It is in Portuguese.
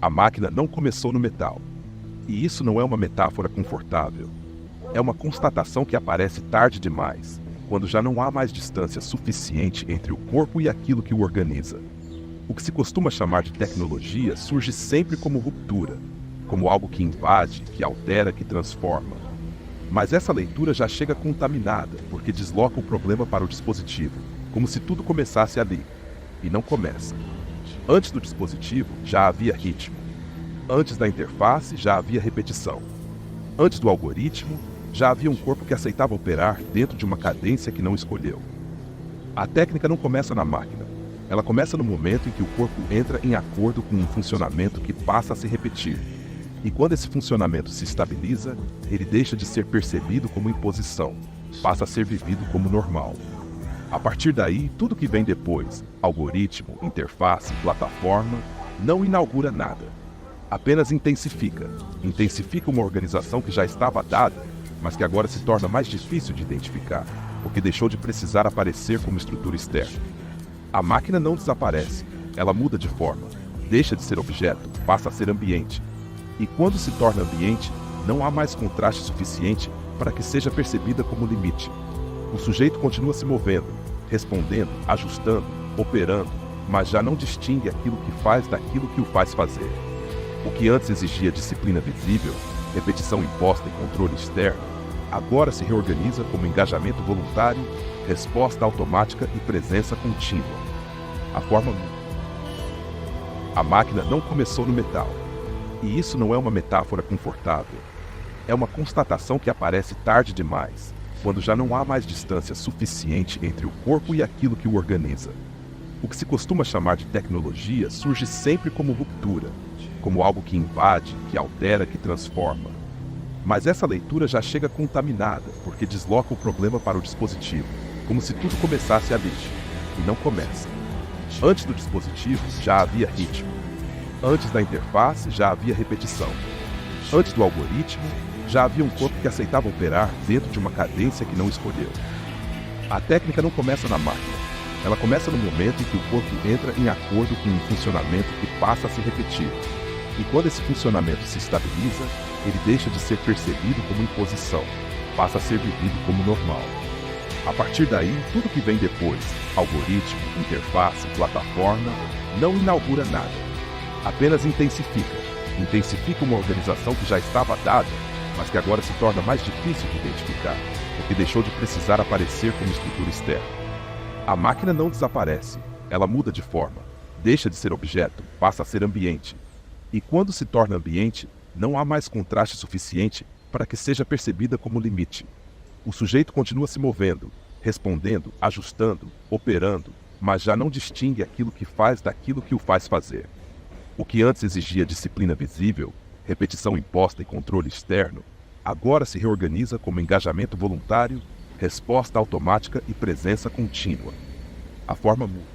A máquina não começou no metal. E isso não é uma metáfora confortável. É uma constatação que aparece tarde demais, quando já não há mais distância suficiente entre o corpo e aquilo que o organiza. O que se costuma chamar de tecnologia surge sempre como ruptura, como algo que invade, que altera, que transforma. Mas essa leitura já chega contaminada, porque desloca o problema para o dispositivo, como se tudo começasse ali. E não começa. Antes do dispositivo, já havia ritmo. Antes da interface, já havia repetição. Antes do algoritmo, já havia um corpo que aceitava operar dentro de uma cadência que não escolheu. A técnica não começa na máquina. Ela começa no momento em que o corpo entra em acordo com um funcionamento que passa a se repetir. E quando esse funcionamento se estabiliza, ele deixa de ser percebido como imposição, passa a ser vivido como normal. A partir daí, tudo que vem depois, algoritmo, interface, plataforma, não inaugura nada. Apenas intensifica. Intensifica uma organização que já estava dada, mas que agora se torna mais difícil de identificar, porque deixou de precisar aparecer como estrutura externa. A máquina não desaparece, ela muda de forma, deixa de ser objeto, passa a ser ambiente. E quando se torna ambiente, não há mais contraste suficiente para que seja percebida como limite. O sujeito continua se movendo, respondendo, ajustando, operando, mas já não distingue aquilo que faz daquilo que o faz fazer. O que antes exigia disciplina visível, repetição imposta e controle externo, agora se reorganiza como engajamento voluntário, resposta automática e presença contínua. A forma muda. A máquina não começou no metal. E isso não é uma metáfora confortável. É uma constatação que aparece tarde demais, quando já não há mais distância suficiente entre o corpo e aquilo que o organiza. O que se costuma chamar de tecnologia surge sempre como ruptura, como algo que invade, que altera, que transforma. Mas essa leitura já chega contaminada, porque desloca o problema para o dispositivo, como se tudo começasse ali. E não começa. Antes do dispositivo, já havia ritmo. Antes da interface, já havia repetição. Antes do algoritmo, já havia um corpo que aceitava operar dentro de uma cadência que não escolheu. A técnica não começa na máquina. Ela começa no momento em que o corpo entra em acordo com um funcionamento que passa a se repetir. E quando esse funcionamento se estabiliza, ele deixa de ser percebido como imposição, passa a ser vivido como normal. A partir daí, tudo que vem depois, algoritmo, interface, plataforma, não inaugura nada. Apenas intensifica. Intensifica uma organização que já estava dada, mas que agora se torna mais difícil de identificar, porque deixou de precisar aparecer como estrutura externa. A máquina não desaparece, ela muda de forma, deixa de ser objeto, passa a ser ambiente. E quando se torna ambiente, não há mais contraste suficiente para que seja percebida como limite. O sujeito continua se movendo, respondendo, ajustando, operando, mas já não distingue aquilo que faz daquilo que o faz fazer. O que antes exigia disciplina visível, repetição imposta e controle externo, agora se reorganiza como engajamento voluntário, resposta automática e presença contínua. A forma muda.